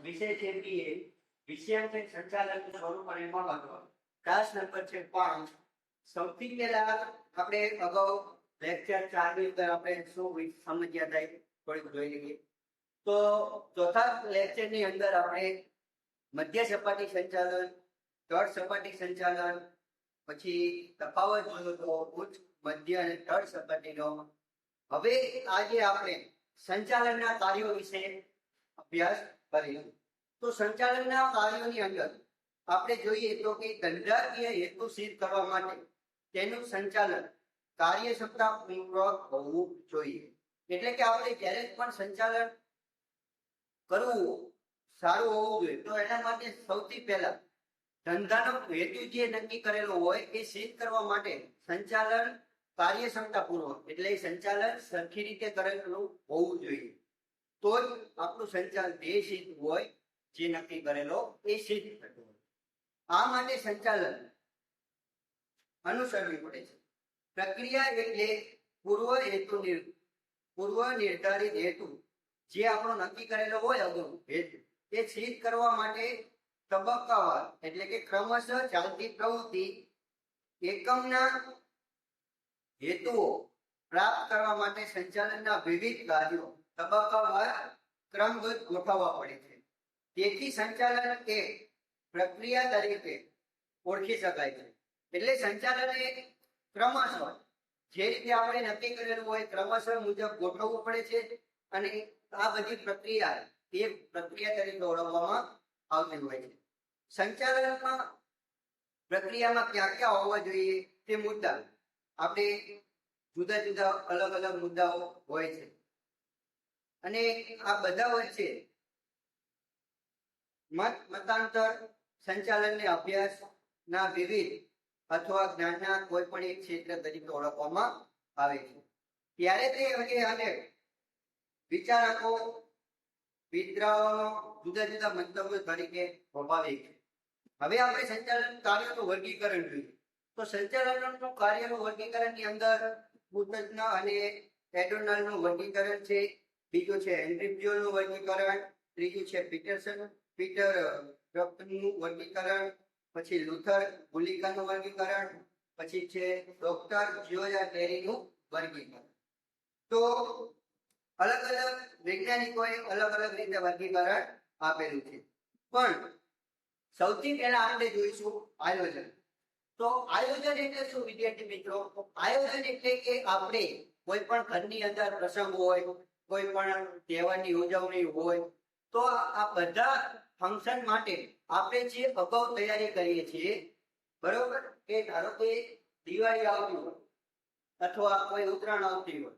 વિષય છે બીએ વિષયાંક સંચાલન સ્વરૂપ અને મહત્વ. ક્લાસ નંબર છે 5. સૌથી પહેલા આપણે અગાઉ લેક્ચર 4 ની અંદર આપણે શું સમજ્યા હતા થોડીક જોઈ લઈએ. તો ચોથા લેક્ચર ની અંદર આપણે મધ્ય સપાટી સંચાલન, તળ સપાટી સંચાલન, પછી તફાવત જોયો તો ઉચ્ચ, મધ્ય અને તળ સપાટીનો. હવે આજે આપણે સંચાલનના કાર્યો વિશે અભ્યાસ કરીશું. તો સંચાલનના કાર્યોની અંદર આપણે જોઈએ તો કે ધંધાકીય હેતુ સિદ્ધ કરવા માટે તેનું સંચાલન કાર્યક્ષમતાપૂર્વક હોવું જોઈએ. એટલે કે આપણે જ્યારે પણ સંચાલન કરવું સારું હોવું જોઈએ તો એના માટે સૌથી પહેલા ધંધાનો હેતુ જે નક્કી કરેલો હોય એ સિદ્ધ કરવા માટે સંચાલન કાર્યક્ષમતાપૂર્વક એટલે સંચાલન સરખી રીતે કરેલું હોવું જોઈએ. તો જ આપણું સંચાલન ધ્યેય સિદ્ધ હોય, જે નક્કી કરેલો એ સિદ્ધ થતો હોય. આ માટે સંચાલન અનુસરવી પડે છે. પ્રક્રિયા એટલે પૂર્વ નિર્ધારિત હેતુ જે આપણો નક્કી કરેલો હોય અગાઉ હેતુ એ સિદ્ધ કરવા માટે તબક્કાવાર એટલે કે ક્રમશઃ ચાલતી પ્રવૃત્તિ એકમના હેતુઓ પ્રાપ્ત કરવા માટે સંચાલનના વિવિધ કાર્યો તબક્કાવાર ક્રમબદ્ધ ગોઠવવા પડે છે. તેથી સંચાલન એ પ્રક્રિયા તરીકે ઓળખી શકાય છે. એટલે સંચાલન એ ક્રમશઃ જે રીતે આપણે નક્કી કરેલું હોય ક્રમશઃ મુજબ ગોઠવવું પડે છે અને આ બધી પ્રક્રિયા એ પ્રક્રિયા તરીકે ઓળખવામાં આવતી હોય છે. સંચાલનમાં પ્રક્રિયામાં ક્યાં ક્યાં હોવા જોઈએ તે મુદ્દા આપણે જુદા જુદા અલગ અલગ મુદ્દાઓ હોય છે અને આ બધા વચ્ચે મતાંતર સંચાલનને અભ્યાસના વિવિધ અથવા જ્ઞાનના કોઈ પણ એક ક્ષેત્ર તરીકે ઓળખવામાં આવે છે. ત્યારે તે અને વિચારકો વિદ્વાનોનો જુદા જુદા મંતવ્યો તરીકે સ્વાભાવિક છે. હવે આપણે સંચાલન કાર્યોનું વર્ગીકરણ જોઈએ. તો સંચાલનનું કાર્યનું વર્ગીકરણની અંદર ઉત્તેજન અને એડોનલનું વર્ગીકરણ છે. બીજું છે હેન્ડ્રીપ્યુલનું વર્ગીકરણ. ત્રીજું છે પીટર રપ્ટનું વર્ગીકરણ. પછી લુથર ગુલિકાનું વર્ગીકરણ. પછી છે ડોક્ટર જ્યોર્જ ટેરીનું વર્ગીકરણ. તો અલગ અલગ વૈજ્ઞાનિકોએ અલગ અલગ રીતે વર્ગીકરણ આપેલું છે. પણ સૌથી પહેલા આપણે જોઈશું આયોજન. તો આયોજન એટલે શું વિદ્યાર્થી મિત્રો? આયોજન એટલે કે આપણે કોઈ પણ ઘરની અંદર પ્રસંગ હોય, કોઈ પણ તહેવારની ઉજવણી હોય તો આ બધા ફંક્શન માટે આપણે જે અગાઉ તૈયારી કરીએ છીએ, બરોબર, કે ધારો કે દિવાળી આવતી હોય અથવા કોઈ ઉત્તરાયણ આવતી હોય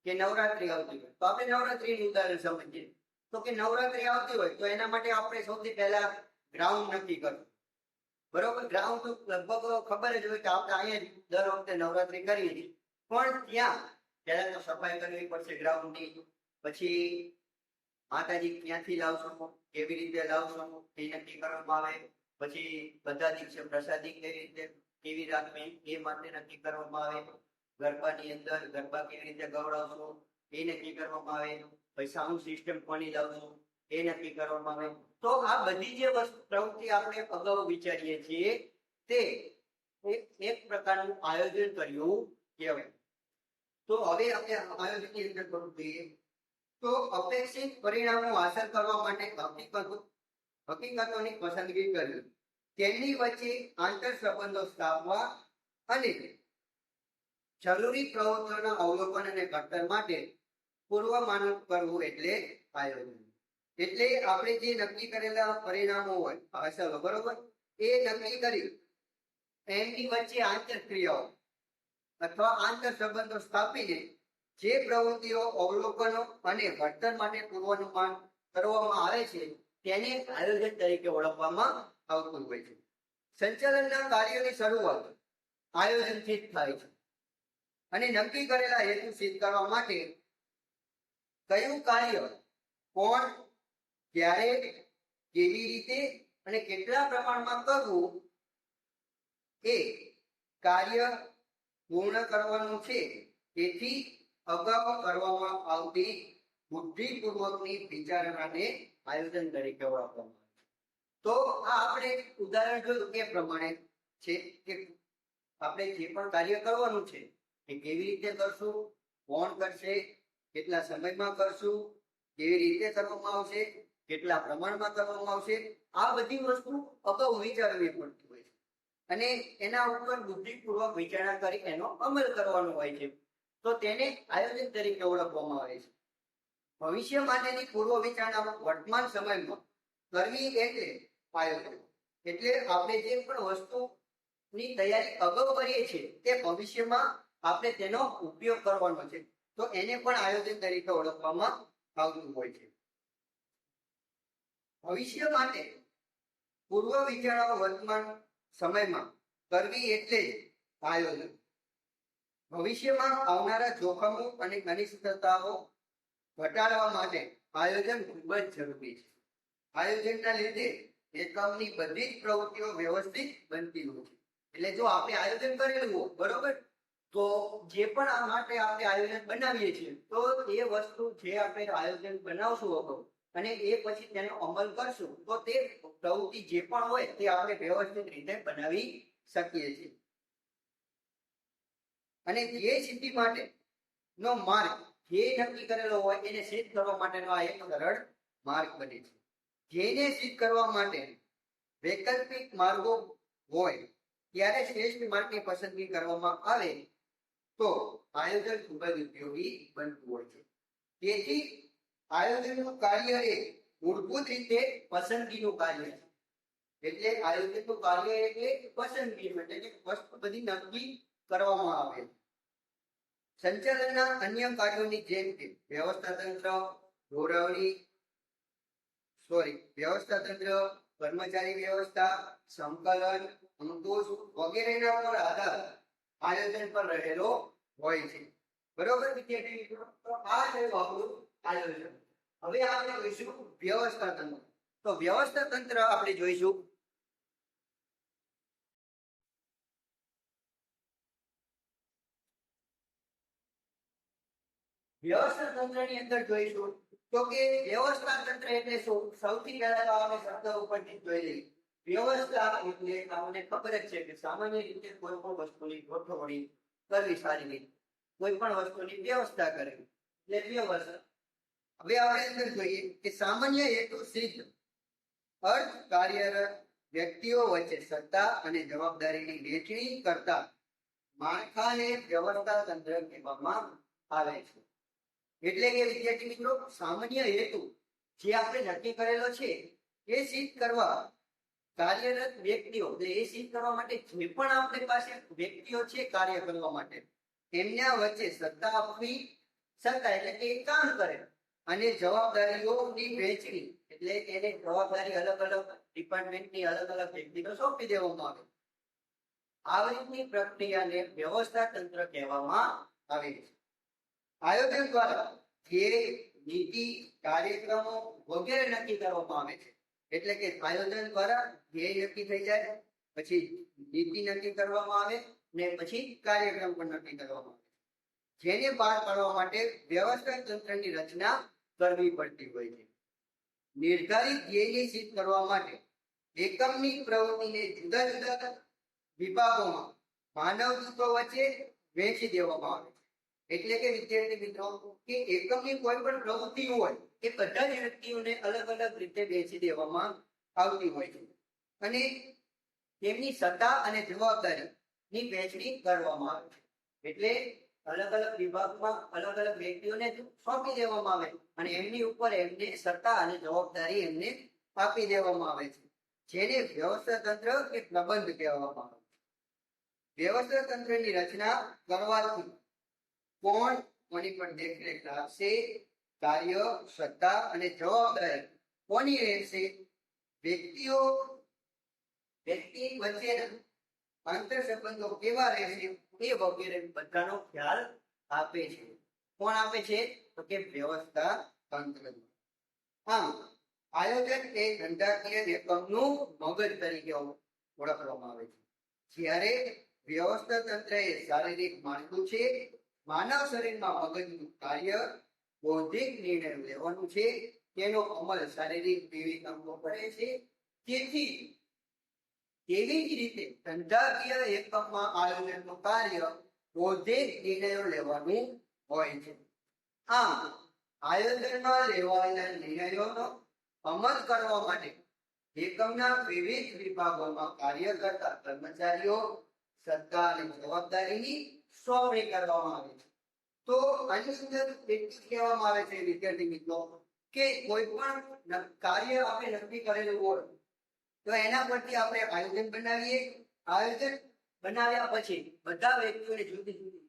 કે નવરાત્રી આવતી હોય તો આપણે નવરાત્રીનું ઉદાહરણ સમજીએ. તો કે નવરાત્રી આવતી હોય તો એના માટે આપણે સૌથી પહેલા ગ્રાઉન્ડ નક્કી કરવું. બરોબર, ગ્રાઉન્ડ લગભગ ખબર જ હોય કે આપણે અહીંયા દર વખતે નવરાત્રી કરીએ છીએ, પણ ત્યાં પહેલા તો સફાઈ કરવી પડશે ગ્રાઉન્ડની. પછી માતાજી ક્યાંથી લાવશો, કેવી રીતે લાવશો એ નક્કી કરવામાં આવે. પછી બધા દિવસે પ્રસાદી કેવી રાખવી એ માટે નક્કી કરવામાં આવે. ગરબાની અંદર ગરબા કેવી રીતે ગવડાવશો એ નક્કી કરવામાં આવે. પછી સાઉન્ડ સિસ્ટમ કોની લાવશો એ નક્કી કરવામાં આવે. તો આ બધી જે પ્રવૃત્તિ આપણે અગાઉ વિચારીએ છીએ તે એક પ્રકારનું આયોજન કર્યું કહેવાય. તો હવે આપણે આયોજનની અંદર કરવું જોઈએ. તો અપેક્ષિત પરિણામો હાંસલ કરવા માટે હકીકતોની પસંદગી કરવી, તેમની વચ્ચે આંતર સંબંધો સ્થાપવા અને જરૂરી પ્રવૃત્તિઓના અવલોકન અને ઘડતર માટે પૂર્વમાનવ કરવું એટલે આયોજન. એટલે આપણે જે નક્કી કરેલા પરિણામો હોય હાંસલ, બરોબર, એ નક્કી કરી એમની વચ્ચે આંતરક્રિયાઓ અથવા આંતર સંબંધો સ્થાપીને જે પ્રવૃત્તિઓ અવલોકનો અને ઘડતર માટે પૂર્વાનુમાન કરવામાં આવે છે તેને આયોજન તરીકે ઓળખવામાં આવતું હોય છે. સંચાલનના કાર્યોની શરૂઆત આયોજનથી જ થાય છે અને નક્કી કરેલા હેતુ સિદ્ધ કરવા માટે કયું કાર્ય કોણ, ક્યારે, કેવી રીતે અને કેટલા પ્રમાણમાં કરવું એ કાર્ય પૂર્ણ કરવાનું છે. તેથી અગાઉ કરવામાં આવતી બુદ્ધિપૂર્વકની વિચારણાને આયોજન તરીકે ઓળખવામાં આવે છે. તો આ આપણે ઉદાહરણ જોયું એ પ્રમાણે છે કે આપણે જે પણ કાર્ય કરવાનું છે એ કેવી રીતે કરશું, કોણ કરશે, કેટલા સમયમાં કરશું, કેવી રીતે કરવામાં આવશે, કેટલા પ્રમાણમાં કરવામાં આવશે, આ બધી વસ્તુ અગાઉ વિચારવી પડતી હોય છે અને એના ઉપર બુદ્ધિપૂર્વક વિચારણા કરી એનો અમલ કરવાનો હોય છે. તો તેને આયોજન તરીકે ઓળખવામાં આવે છે. ભવિષ્ય માટેની પૂર્વ વિચારણા વર્તમાન સમયમાં કરવી એટલે આયોજન. એટલે આપણે જે પણ વસ્તુની તૈયારી અગાઉ કરીએ છીએ તે ભવિષ્યમાં આપણે તેનો ઉપયોગ કરવાનો છે, તો એને પણ આયોજન તરીકે ઓળખવામાં આવતું હોય છે. ભવિષ્ય માટે પૂર્વ વિચારણા વર્તમાન સમયમાં કરવી એટલે આયોજન. ભવિષ્યમાં આવનારા જોખમો અને અનિશ્ચિતતાઓ ઘટાડવા માટે આયોજન ખૂબ જ જરૂરી છે. આયોજનના લીધે એકમની બધી જ પ્રવૃત્તિઓ વ્યવસ્થિત બનતી હોય છે. એટલે જો આપણે આયોજન કરેલું હોય બરોબર, તો જે પણ આ માટે આપણે આયોજન બનાવીએ છીએ તો એ વસ્તુ જે આપણે આયોજન બનાવશું અગાઉ અને એ પછી તેનો અમલ કરશું તો તે પ્રવૃત્તિ જે પણ હોય તે આપણે વ્યવસ્થિત રીતે બનાવી શકીએ છીએ. અને જે સિદ્ધિ માટે નો માર્ગ જે નક્કી કરેલો હોય એને સિદ્ધ કરવા માટેનો આ એક સરળ માર્ગ બને છે. જેને સિદ્ધ કરવા માટે વૈકલ્પિક માર્ગો હોય ત્યારે શ્રેષ્ઠ માર્ગની પસંદગી કરવામાં આવે તો આયોજન ખૂબ જ ઉપયોગી બનતું હોય છે. તેથી આયોજનનું કાર્ય એ મૂળભૂત રીતે પસંદગીનું કાર્ય છે. એટલે આયોજનનું કાર્ય એટલે પસંદગી, એટલે કે વસ્તુ બધી નક્કી કરવામાં આવે. સંચાલનના અન્ય કાર્યોની જેમ કે વ્યવસ્થા તંત્ર, કર્મચારી વ્યવસ્થા, સંકલન, અંકુશ વગેરેના પર આધાર આયોજન પર રહેલો હોય છે. બરોબર વિદ્યાર્થી મિત્રો? તો આ છે આપણું આયોજન. હવે આપણે જોઈશું વ્યવસ્થા તંત્ર. તો વ્યવસ્થા તંત્ર આપણે જોઈશું વ્યવસ્થા તંત્રની અંદર જોઈશું તો કે વ્યવસ્થા તંત્ર એટલે શું? સૌથી પહેલા તો આપણે શબ્દ ઉપરથી જોઈ લઈએ. વ્યવસ્થા એટલે આપણને ખબર જ છે કે સામાન્ય રીતે કોઈ પણ વસ્તુની ગોઠવણી કરવી સારી રીતે, કોઈ પણ વસ્તુની વ્યવસ્થા કરવી એટલે વ્યવસ્થા. હવે આપણે અંદર જોઈએ કે સામાન્ય હેતુ સિદ્ધ અર્થ કાર્યરત વ્યક્તિઓ વચ્ચે સત્તા અને જવાબદારીની વહેંચણી કરતા માળખાને વ્યવસ્થા તંત્ર કહેવામાં આવે છે. એટલે કે વિદ્યાર્થી મિત્રો, સામાન્ય હેતુ જે આપણે નક્કી કરેલો છે એ સિદ્ધ કરવા કાર્યરત વ્યક્તિઓ, એ સિદ્ધ કરવા માટે જે પણ આપણી પાસે વ્યક્તિઓ છે કાર્ય કરવા માટે, એમના વચ્ચે સત્તા આપવી, સત્તા એટલે કે કામ કરે, અને જવાબદારીઓની વહેંચણી એટલે એને જવાબદારી અલગ અલગ ડિપાર્ટમેન્ટની અલગ અલગ વ્યક્તિને સોંપી દેવામાં આવે. આવી રીતની પ્રક્રિયાને વ્યવસ્થા તંત્ર કહેવામાં આવે છે. આયોજન દ્વારા ધ્યેય, નીતિ, કાર્યક્રમો વગેરે નક્કી કરવામાં આવે છે. એટલે કે આયોજન દ્વારા ધ્યેય નક્કી થઈ જાય, પછી નીતિ નક્કી કરવામાં આવે ને પછી કાર્યક્રમ પણ નક્કી કરવામાં આવે, જેને પાર પાડવા માટે વ્યવસ્થા તંત્રની રચના કરવી પડતી હોય છે. નિર્ધારિત ધ્યેયને સિદ્ધ કરવા માટે એકમની પ્રવૃત્તિને જુદા જુદા વિભાગોમાં માનવ જૂથો વચ્ચે વહેંચી દેવામાં આવે છે. એટલે કે વિદ્યાર્થી મિત્રો, કે એકમની કોઈ પણ પ્રવૃત્તિ હોય એ બધા જ વ્યક્તિઓને અલગ અલગ રીતે વહેંચી દેવામાં આવતી હોય છે અને તેમની સત્તા અને જવાબદારીની વહેંચણી કરવામાં આવે છે. એટલે અલગ અલગ વિભાગમાં અલગ અલગ વ્યક્તિઓને સોંપી દેવામાં આવે અને એમની ઉપર એમને સત્તા અને જવાબદારી એમને આપી દેવામાં આવે છે, જેને વ્યવસ્થા તંત્ર કે પ્રબંધ કહેવામાં આવે છે. વ્યવસ્થા તંત્રની રચના કરવાથી કોણ કોની પર દેખરેખ રાખશે, કાર્ય, સત્તા અને જવાબદારી કોની રહેશે, વ્યક્તિ વચ્ચેના આંતર સંબંધો કેવા રહેશે, એ વગેરે બધાનો ખ્યાલ આપે છે. કોણ આપે છે? તો કે વ્યવસ્થા તંત્ર. આમ આયોજન એ ધંધાકીય એકમનું મગજ તરીકે ઓળખવામાં આવે છે. જ્યારે વ્યવસ્થા તંત્ર એ શારીરિક માળખું છે. માનવ શરીરમાં મગજનું કાર્ય બૌદ્ધિક નિર્ણય લેવાનું છે. તેનો અમલ શારીરિક વિવિધ અંગો કરે છે. તેથી તેવી જ રીતે ધંધાકીય એકમમાં આયોજનનું કાર્ય બૌદ્ધિક નિર્ણયો લેવાનું હોય છે. આમ આયોજનમાં લેવાયેલા નિર્ણયોનો અમલ કરવા માટે એકમના વિવિધ વિભાગોમાં કાર્ય કરતા કર્મચારીઓ સત્તા અને જવાબદારીની સોંપણી કરવામાં આવે છે. તો આની અંદર એટલું કહેવામાં આવે છે વિદ્યાર્થી મિત્રો કે કોઈ પણ કાર્ય આપણે નક્કી કરેલું હોય તો એના પરથી આપણે આયોજન બનાવીએ. આયોજન બનાવ્યા પછી બધા વ્યક્તિઓને જુદી જુદી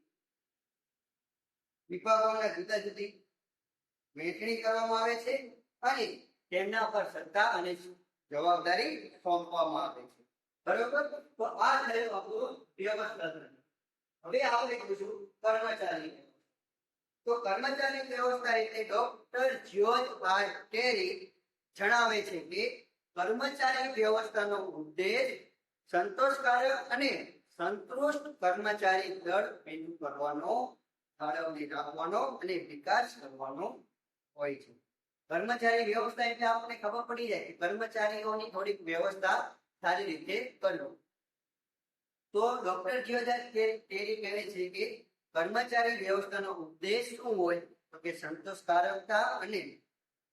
વિભાગોના જુદા જુદી વહેંચણી કરવામાં આવે છે અને તેમના પર સત્તા અને જવાબદારી સોંપવામાં આવે છે. બરોબર? તો આ થયું આપણું વ્યવસ્થાપન. હવે આપણે જોઈશું કર્મચારી. તો કર્મચારી વ્યવસ્થા એટલે ડોક્ટર જ્યોર્જ આર ટેરી જણાવે છે કે કર્મચારી વ્યવસ્થાનો ઉદ્દેશ સંતોષકારક અને સંતુષ્ટ કર્મચારી દળ પેદા કરવાનો, જાળવણી રાખવાનો અને વિકાસ કરવાનો હોય છે. કર્મચારી વ્યવસ્થા એટલે આપણને ખબર પડી જાય કે કર્મચારીઓની થોડીક વ્યવસ્થા સારી રીતે કરવી. તો ડોક્ટર જ્યોર્જ આર ટેરી કહે છે કે કર્મચારી વ્યવસ્થાનો ઉદ્દેશ શું હોય તો કે સંતોષકારકતા અને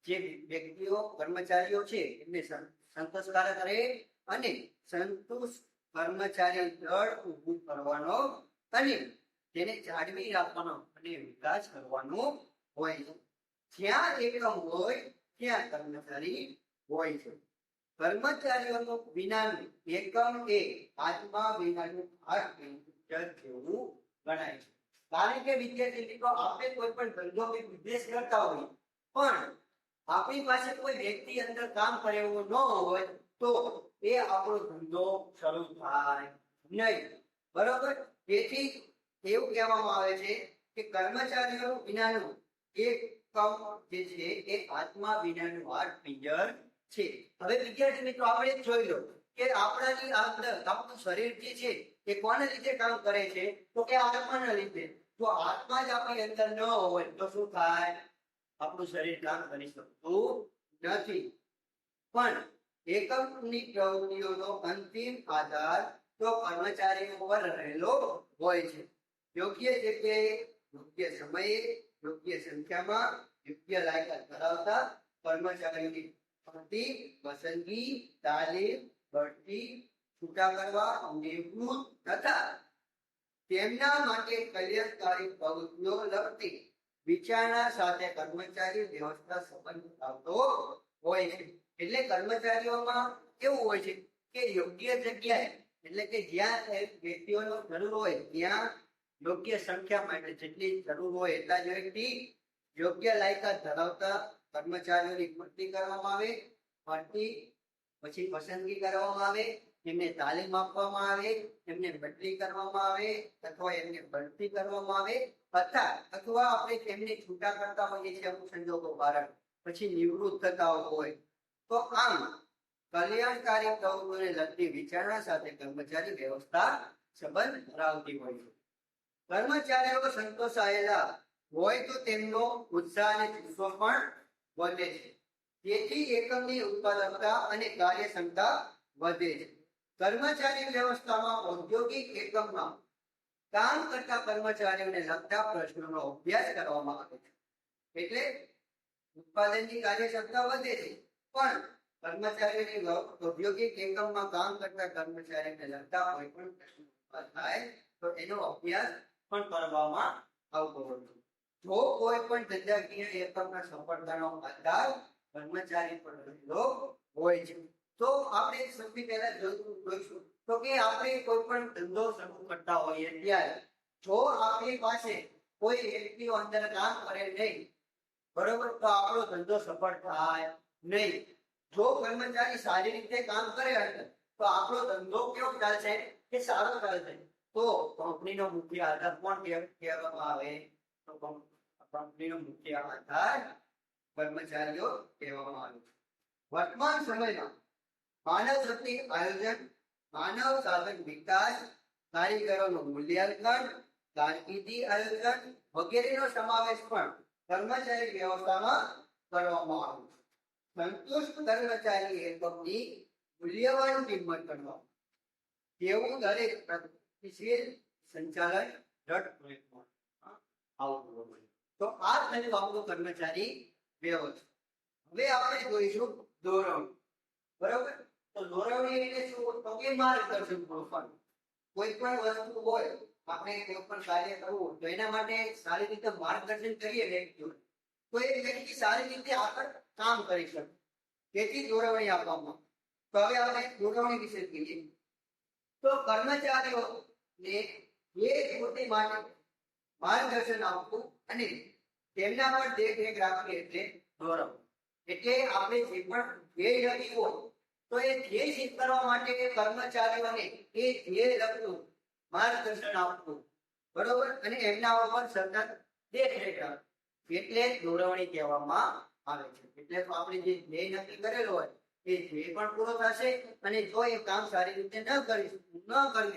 જે વ્યક્તિઓ કર્મચારીઓ છે એમને સંતોષકારક રહે અને સંતુષ્ટ કર્મચારી દળ ઊભું કરવાનો અને તેને જાળવી રાખવાનો અને વિકાસ કરવાનો હોય છે. જ્યાં એકમ હોય ત્યાં કર્મચારી હોય છે. કર્મચારીઓનું વિનાનું એકમ એ આત્મા વિનાનું જેવું ગણાય છે. કારણ કે વિદ્યાર્થી મિત્રો આપણે કોઈ પણ ધંધો કે બિઝનેસ કરતા હોઈએ પણ આપણી પાસે કોઈ વ્યક્તિ અંદર કામ કરે એવો ન હોય તો એ આપણો ધંધો શરૂ થાય નહીં. બરોબર? તેથી એવું કહેવામાં આવે છે કે કર્મચારીઓ વિનાનું એકમ જે છે એ આત્મા વિનાનું હાડપિંજર છે. હવે વિદ્યાર્થી મિત્રો આપણે જોઈ લો કે આપણાની અંદર આપણું શરીર જે છે એ કોના લીધે કામ કરે છે તો કે આત્માના લીધે. જો આત્મા જ આપણી અંદર ન હોય તો શું થાય? આપણું શરીર કામ કરી શકતું નથી. પણ એકમની પ્રવૃત્તિઓનો અંતિમ આધાર તો કર્મચારીઓ પર રહેલો હોય છે. યોગ્ય જગ્યાએ, યોગ્ય સમયે, યોગ્ય સંખ્યામાં, યોગ્ય લાયકાત ધરાવતા કર્મચારીઓની ભરતી, પસંદગી, તાલીમ, બઢતી, છૂટા કરવા, નિવૃત્ત તથા તેમના માટે કલ્યાણકારી પ્રવૃત્તિઓ લગતી વિચારણા સાથે કર્મચારી વ્યવસ્થા સંબંધ ધરાવતો હોય છે. એટલે કર્મચારીઓમાં કેવું હોય છે કે યોગ્ય જગ્યાએ એટલે કે જ્યાં વ્યક્તિઓનો જરૂર હોય ત્યાં યોગ્ય સંખ્યામાં એટલે જેટલી જરૂર હોય એટલા જ વ્યક્તિ, યોગ્ય લાયકાત ધરાવતા કર્મચારીઓની ભરતી કરવામાં આવે, ભરતી પછી પસંદગી કરવામાં આવે, એમને તાલીમ આપવામાં આવે, એમને બદલી કરવામાં આવે અથવા એમને ભરતી કરવામાં આવે અથવા આપણે તેમને છૂટા કરતા હોઈએ છીએ અમુક સંજોગો કારણ પછી નિવૃત્ત થતા હોય. તો આમ કલ્યાણકારી પ્રવૃત્તિઓને લગતી વિચારણા સાથે કર્મચારી વ્યવસ્થા સંબંધ ધરાવતી હોય છે. કર્મચારીઓ સંતોષાયેલા હોય તો તેમનો ઉત્સાહ અને જુસ્સો પણ વધે છે. તેથી એકમની ઉત્પાદકતા અને કાર્યક્ષમતા વધે છે. કર્મચારી વ્યવસ્થામાં ઔદ્યોગિક એકમમાં કામ કરતા કર્મચારીઓને લગતા પ્રશ્નોનો અભ્યાસ કરવામાં આવે છે. એટલે ઉત્પાદનની કાર્યક્ષમતા વધે છે પણ કર્મચારીઓની ઔદ્યોગિક એકમમાં કામ કરતા કર્મચારીઓને લગતા કોઈ પણ પ્રશ્નો થાય તો એનો અભ્યાસ પણ કરવામાં આવતો હોય છે. જો કોઈ પણ ધંધાકીય એકમના સફળતાનો આધાર કર્મચારી પર રહેલો હોય છે. તો આપણે સૌથી પહેલા જોઈશું તો કે આપણે કોઈ પણ ધંધો શરૂ કરતા હોઈએ ત્યારે જો આપણી પાસે કોઈ વ્યક્તિઓ અંદર કામ કરે નહીં, બરોબર, તો આપણો ધંધો સફળ થાય નહીં. જો કર્મચારી સારી રીતે કામ કરે તો આપણો ધંધો કેવો ચાલશે કે સારો ચાલશે. તો કંપનીનો મુખ્ય આધાર કોણ કહેવામાં આવે તો કંપનીનો મુખ્ય આધાર કર્મચારીઓ કહેવામાં આવે છે. વર્તમાન સમયમાં માનવ શક્તિ આયોજન, માનવ સાધન વિકાસ, કારીગરોનું મૂલ્યાંકન, કારકિર્દી આયોજન વગેરેનો સમાવેશ પણ કર્મચારી વ્યવસ્થામાં કરવામાં આવે છે. સંતુષ્ટ કર્મચારી એકમની મૂલ્યવાન કિંમત કરવા તેવું દરેક પ્રગતિશીલ સંચાલન રટ આવતું. તો આ થયું આપણું કર્મચારી વ્યવસ્થા. હવે આપણે જોઈશું ધોરણ. બરોબર? તો ધોરણની એટલે શું? તો કે માર્ગદર્શન પૂરું. કોઈ પણ વસ્તુ હોય, આપણે કોઈ પણ કાર્ય કરવું તો એના માટે સારી રીતે માર્ગદર્શન કરીએ વ્યક્તિઓને, તો એ વ્યક્તિ સારી રીતે આગળ કામ કરી શકે. તેથી ધોરણી આપવામાં. તો હવે આપણે ધોરણી વિશે કહીએ તો કર્મચારીઓને એ કૃતિ માટે માર્ગદર્શન આપવું અને તેમના પર દેખરેખ રાખવી એટલે ધોરણ. એટલે આપણે જે પણ ધ્યેય લખી હોય તો એ ધ્યેય સિદ્ધ કરવા માટે કર્મચારીઓને એ ધ્યેય લખવું માર્ગદર્શન આપવું. બરોબર? અને એમના ઉપર સતત દેખરેખ રાખવી એટલે ધોરણી કહેવામાં આવે છે. એટલે આપણે જે ધ્યેય નક્કી કરેલો હોય એ ધ્યેય પણ પૂરો થશે અને જો એ કામ સારી રીતે ન કરી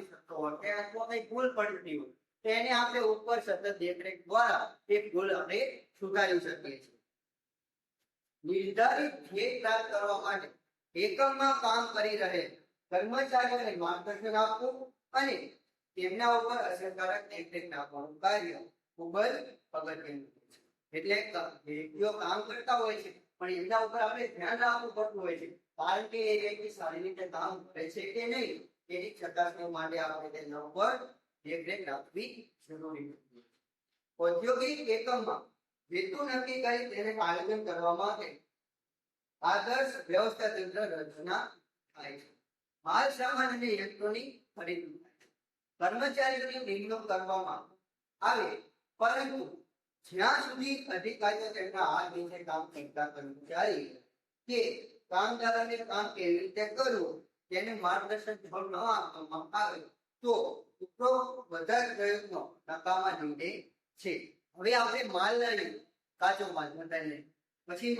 શકતો હોય કે અથવા કઈ ભૂલ પડતી હોય તો એને આપણે ઉપર સતત દેખરેખ દ્વારા એ ભૂલ આપણે સુધારી શકીએ છીએ. નિર્ધારિત ધ્યેય પ્રાપ્ત કરવા માટે એકમમાં કામ કરી રહેલ કર્મચારીઓને માર્ગદર્શન આપવું અને તેમના ઉપર અસરકારક દેખરેખ રાખવાનું કાર્ય ખૂબ જ અગત્યનું છે. એટલે વ્યક્તિઓ કામ કરતા હોય છે પણ એમના ઉપર આપણે ધ્યાન રાખવું પડતું હોય છે, કારણ કે એ વ્યક્તિ સારી રીતે કામ કરે છે કે નહીં એની ચકાસણી માટે આપણે તેના ઉપર દેખરેખ રાખવી જરૂરી છે. ઔદ્યોગિક એકમમાં હેતુ નક્કી કરી તેને આયોજન કરવા માટે આદર્શ વ્યવસ્થા તંત્ર રચના થાય છે. માલ સામાન અને યંત્રોની ખરીદી થાય છે. કર્મચારીઓની નિમણૂક કરવામાં આવે, પરંતુ જ્યાં સુધી અધિકારીઓ તેમના હાથ નીચે કામ કરતા કર્મચારી કે કામદારોને કામ કેવી રીતે કરવું તેનું માર્ગદર્શન જો ન આપવામાં આવે તો બધા પ્રયત્નો નકામા નીવડે છે. હવે આપણે માલ લઈએ, કાચો માલ બધાને, પછી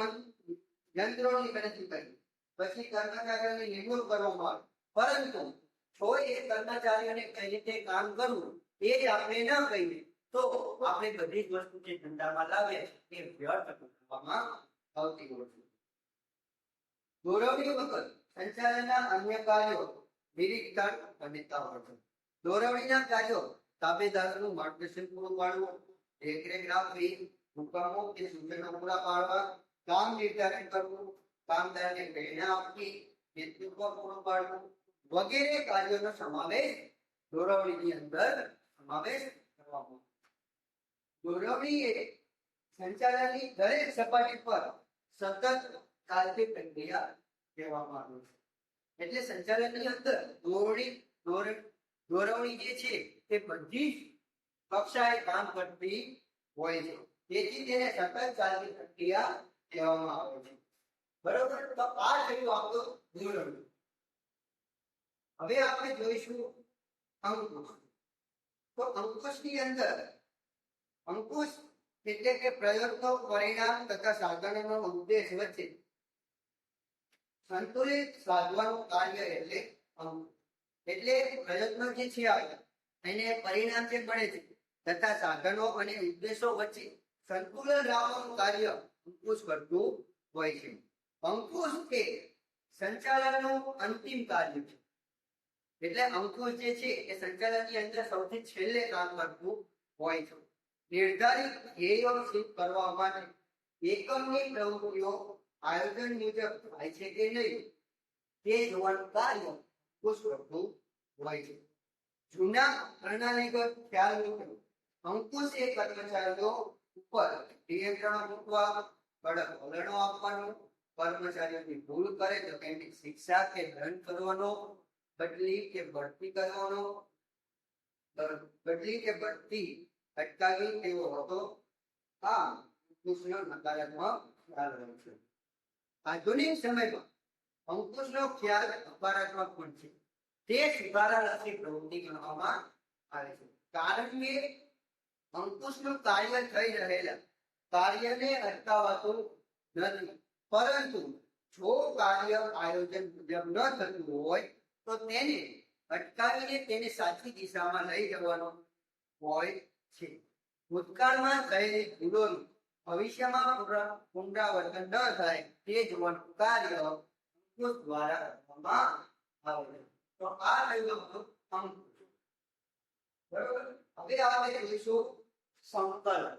યંત્રોની ગણતરી કરી, પછી કર્મચારીઓની નિમણૂક કરવામાં આવે, પરંતુ જો એ કર્મચારીઓને કઈ રીતે કામ કરવું એ જ આપણે ન કહીએ તો આપણે બધી જ વસ્તુ જે ધંધામાં લાવે એ વ્યર્થ કરવામાં આવતી હોય છે. દોરવણી વગર સંચાલનના અન્ય કાર્યો નિરીક્ષણ બનતા હોય છે. દોરવણીના કાર્યો તાબેદારોનું માર્ગદર્શન પૂરું પાડવું, દેખરેખ રાખવી, હુકમો કે સૂચનો પૂરા પાડવા, કામ નિર્ધારિત કરવું, કામદારને પ્રેરણા આપવી, નેતૃત્વ પૂરું પાડવું વગેરે કાર્યોનો સમાવેશ દોરવણીની અંદર સમાવેશ કરવામાં. દોરવણી એ સંચાલનની દરેક સપાટી પર સતત ચાલતી પ્રક્રિયા કહેવામાં આવે છે. એટલે સંચાલનની અંદર દોરવણી જે છે તે બધી જ કક્ષાએ કામ કરતી હોય છે, તેથી તેને સતત ચાલતી પ્રક્રિયા કહેવામાં આવે છે. બરોબર? તો આ થયું આપણું દોરવણી. હવે આપણે જોઈશું અંકુશ. તો અંકુશની અંદર અંકુશ એટલે કે પ્રયોગનો પરિણામ તથા સાધનોનો ઉદ્દેશ વચ્ચે સંતુલિત સાધવાનું કાર્ય એટલે અંકુશ. એટલે પ્રયત્નો જે છે એને પરિણામ જે મળે છે તથા સાધનો અને ઉદ્દેશો વચ્ચે સંતુલન રાખવાનું કાર્ય અંકુશ કરતું હોય છે. અંકુશ એ સંચાલનનું અંતિમ કાર્ય છે. એટલે અંકુશ જે છે એ સંચાલનની અંદર સૌથી છેલ્લે કામ કરતું હોય છે. નિર્ધારિત ધ્યેયો સિદ્ધ કરવા માટે એકમની પ્રવૃત્તિઓ આયોજન મુજબ થાય છે કે નહીં તે જોવાનું કાર્ય અંકુશ કરતું હોય છે. જૂના પ્રણાલીગત ખ્યાલ મુજબ અંકુશ એ કર્મચારીઓ ઉપર નિયંત્રણ મૂકવા, કડક વલણો આપવાનું, કર્મચારીઓની ભૂલ કરે તો તેની શિક્ષા કે દંડ કરવાનો, બદલી કે બઢતી અટકાવી તેવો હતો. આ અંકુશનો નકારાત્મક ખ્યાલ હોય છે. આધુનિક સમયમાં અંકુશનો ખ્યાલ હકારાત્મક પણ છે. તે સુધારાલક્ષી પ્રવૃત્તિ ગણવામાં આવે છે, કારણ કે અંકુશનું કાર્ય થઈ રહેલા કાર્યને અટકાવતું નથી, પરંતુ જો કાર્ય આયોજન મુજબ ન થતું હોય તો તેને અટકાવીને તેને સાચી દિશામાં લઈ જવાનો હોય છે. ભૂતકાળમાં થયેલી ભૂલોનું ભવિષ્યમાં પુનરાવર્તન ન થાય તે જોવાનું કાર્ય અંકુશ દ્વારા કરવામાં આવે છે. તો આ થયું અંકુશ. બરોબર. હવે આપણે જોઈશું સંકલન.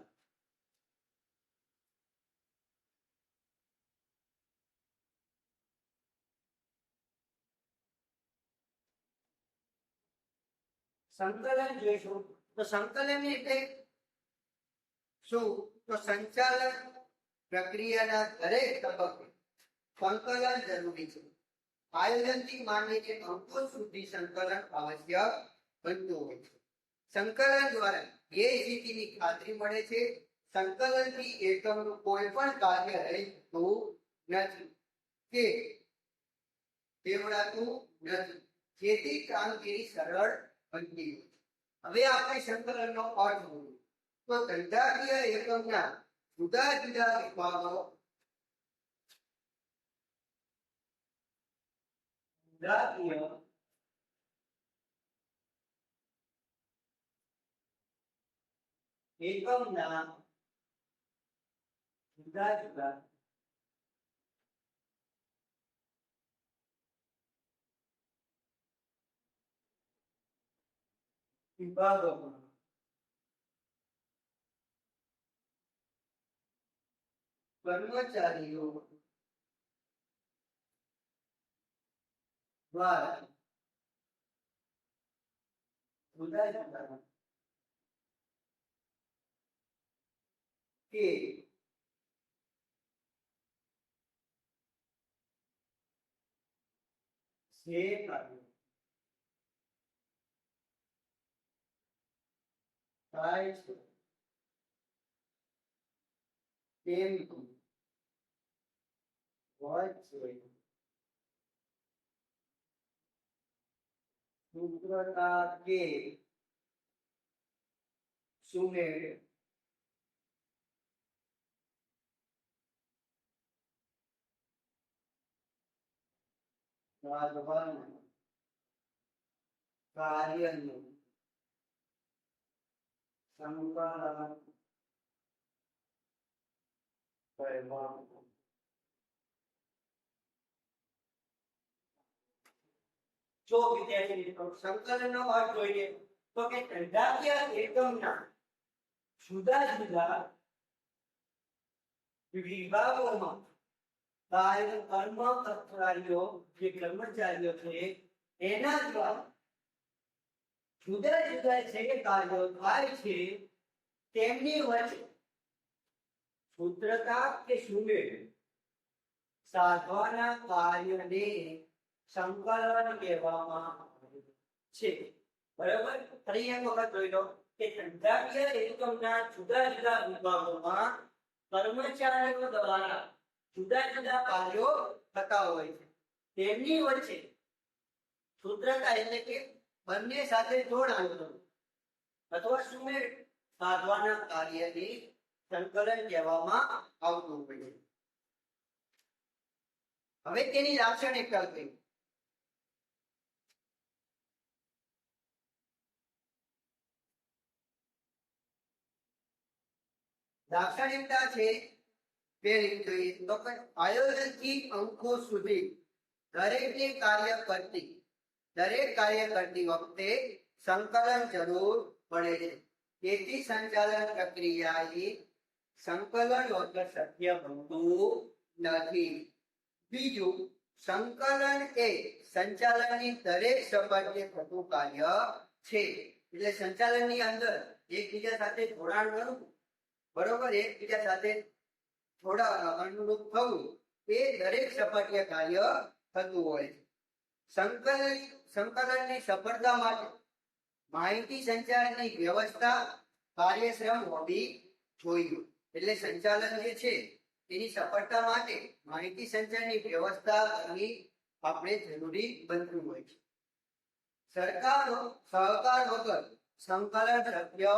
સંકલન જોઈશું તો સંકલન એટલે શું? તો સંચાલન પ્રક્રિયાના દરેક તબક્કે સંકલન જરૂરી છે. આયોજનથી માંડીને અંકુશ સુધી સંકલન આવશ્યક બનતું હોય છે. સંકલન દ્વારા ધ્યેય સિદ્ધિની ખાતરી મળે છે. સંકલનથી એકમનું કોઈ પણ કાર્ય રહી શકતું નથી કે તેવડાતું નથી, જેથી કામગીરી સરળ બનતી હોય છે. હવે આપણે સંકલનનો અર્થ જોઈએ તો ધંધાકીય એકમના જુદા જુદા વિભાગો ધંધાકીય એકમના જુદા જુદા વિભાગોમાં કર્મચારીઓ દ્વારા જુદા જુદા કે જે કાર્યો થાય છે તેમની વચ્ચે સૂત્રતા કે સુમેળ સાધવાનું કાર્યનું સંકલન કરવાનું. જો વિદ્યાર્થી મિત્રો સંકલનનો અર્થ જોઈએ તો કે ધંધાકીય એકમના જુદા જુદા વિભાગોમાં કર્મચારીઓ જે કર્મચારીઓ છે એના દ્વારા જુદા જુદા જે કાર્યો થાય છે તેમની વચ્ચે સૂત્રતા કે સુમેળ સાધવાના કાર્યને સંકલન કહેવામાં આવે છે. બરાબર. ફરી એક વખત જોઈ લો કે ધંધાકીય એકમના જુદા જુદા વિભાગોમાં કર્મચારીઓ દ્વારા જુદા જુદા કાર્યો થતા હોય છે. તેમની વચ્ચે સૂત્રતા એટલે કે બંને સાથે જોડાણ અથવા સુમેળ સાધવાના કાર્યને સંકલન કહેવામાં આવતું હોય છે. હવે તેની લાક્ષણિકતા કઈ? લાક્ષણિકતા છે પેલી જોઈએ તો આયોજનથી અંકુશ સુધી દરેક કાર્ય કરતી વખતે સંકલન જરૂર પડે છે. તેથી સંચાલન પ્રક્રિયા સંકલન વગર શક્ય બનતું નથી. બીજું, સંકલન એ સંચાલનની દરેક સપાટીએ થતું કાર્ય છે. એટલે સંચાલનની અંદર એકબીજા સાથે જોડાણ કરવું, બરોબર, એકબીજા સાથે થોડા અનુરૂપ થવું એ દરેક સપાટીય કાર્ય થતું હોય છે. સંકલનની સફળતા માટે માહિતી સંચારની વ્યવસ્થા કાર્યક્ષમ હોવી જોઈએ. એટલે સંચાલન જે છે એની સફળતા માટે માહિતી સંચારની વ્યવસ્થા કરવી આપણે જરૂરી બનતું હોય છે. સહકાર વગર સંકલન શક્ય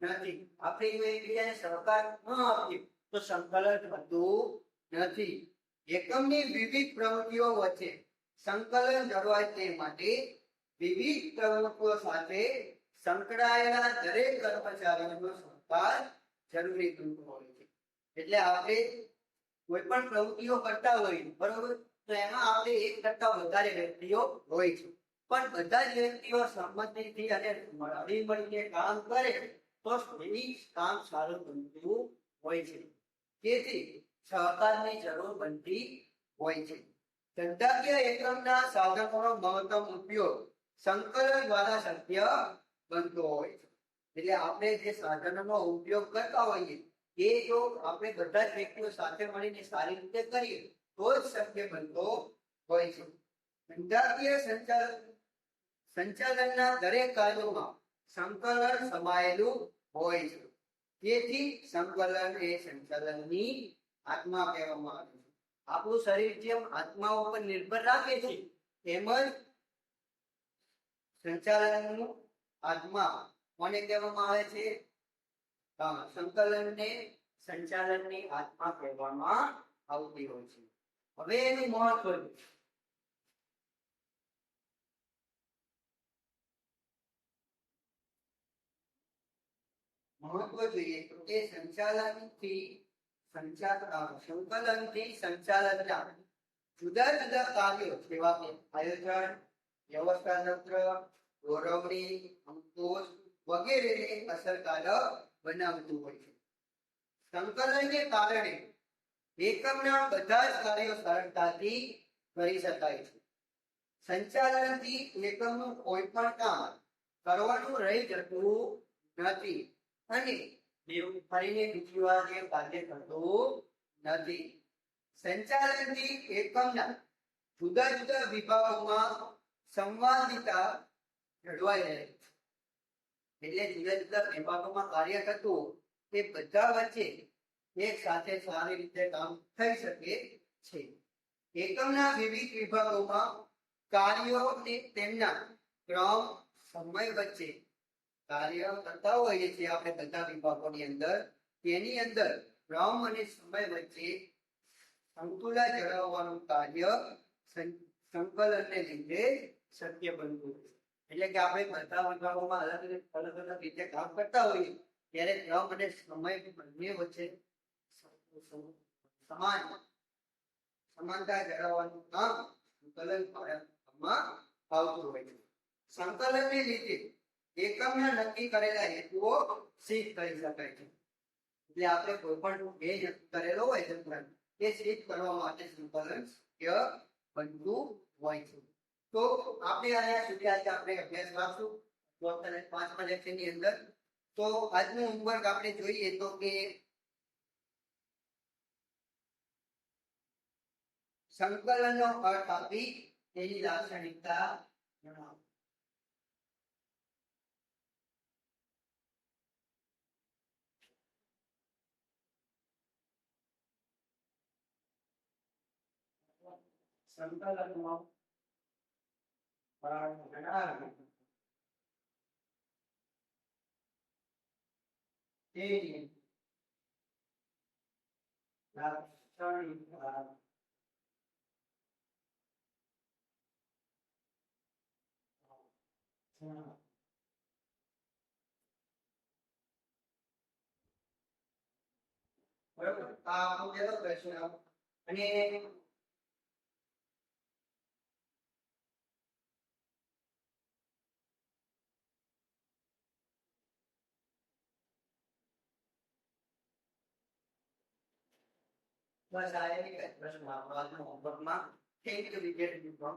નથી. આપણે જો એકબીજાને સહકાર ન આપીએ તો સંકલન થતું નથી. એકમની વિવિધ પ્રવૃત્તિઓ વચ્ચે સંકલન જળવાય તે માટે વિવિધ પ્રવૃત્તિઓ સાથે સંકળાયેલા દરેક કર્મચારીઓનો સહકાર જરૂરી બનતો હોય છે. એટલે આપણે કોઈ પણ પ્રવૃત્તિઓ કરતા હોય બરોબર, તો એમાં આપણે એક કરતા વધારે વ્યક્તિઓ હોય છે, પણ બધા જ વ્યક્તિઓ સંમતિથી અને હળી મળીને કામ કરે તો એ કામ સારું બનતું હોય છે. તેથી સહકારની જરૂર બનતી હોય છે. ધંધાકીય એકમના સાધનોનો મહત્તમ ઉપયોગ સંકલન દ્વારા શક્ય બનતો હોય છે. એટલે આપણે જે સાધનોનો ઉપયોગ કરતા હોઈએ એ જો આપણે બધા જ વ્યક્તિઓ સાથે મળીને સારી રીતે કરીએ તો જ શક્ય બનતો હોય છે. ધંધાકીય સંચાલનના દરેક કાર્યોમાં સંકલન સમાયેલું હોય છે. તેથી સંકલન એ સંચાલનની આત્મા કહેવામાં આવે છે. આપણું શરીર જેમ આત્મા ઉપર નિર્ભર રાખે છે એમ જ સંચાલનનું આત્મા કોને કહેવામાં આવે છે? સંકલનને સંચાલનની આત્મા કહેવામાં આવતી હોય છે. હવે એનું મહત્વ જોઈએ કે સંકલનથી સંચાલનના જુદા જુદા કાર્યો જેવા કે આયોજન, વ્યવસ્થા તંત્ર, ગોઠવણી, અંકુશ વગેરેને અસરકારક બનાવતું હોય છે. સંકલનને કારણે એકમના બધા જ કાર્યો સરળતાથી કરી શકાય છે. સંચાલનથી એકમનું કોઈ પણ કામ કરવાનું રહી જતું નથી અને ફરીને બીજી વાર એ કાર્ય કરતું નથી. સંચાલનથી એકમના જુદા જુદા વિભાગોમાં સંવાદિતા જળવાઈ રહે છે. એટલે જુદા જુદા વિભાગોમાં કાર્ય થતું એ બધા વચ્ચે એક સાથે સારી રીતે કામ થઈ શકે છે. એકમના વિવિધ વિભાગોમાં કાર્યો અને તેમના ક્રમ સમય વચ્ચે કાર્ય કરતા હોઈએ છીએ આપણે બધા વિભાગોની અંદર, તેની અંદર ક્રમ અને સમય વચ્ચે સંતુલન જાળવવાનું કાર્ય સંકલનને લીધે શક્ય બનતું છે. એટલે કે આપણે બધા વિભાગોમાં અલગ અલગ રીતે કામ કરતા હોઈએ ત્યારે ક્રમ અને સમય બંને વચ્ચે સમાનતા જાળવવાનું કામ સંકલન કરવામાં આવતું હોય છે. સંકલનને લીધે એકમના નક્કી કરેલા હેતુઓ સિદ્ધ કરી શકાય છે. એટલે આપણે કોઈ પણ ધ્યેય નક્કી કરેલો હોય છે એ સિદ્ધ કરવા માટે સંકલન શક્ય બનતું હોય છે. તો આપણે અહીંયા સુધી આજે આપણે અભ્યાસ રાખશું 5મા લેક્ચરની અંદર. તો આજનું હોમવર્ક આપણે જોઈએ તો કે સંકલનનો અર્થ આપી તેની લાક્ષણિકતા જણાવો. સંકલનનો તેની લાક્ષણિકતા બરાબર. આ આપણો પહેલો પ્રશ્ન અને બસ આ એક પ્રશ્ન આપણો આજના હોમવર્કમાં થેન્ક યુ વિદ્યાર્થી મિત્રો.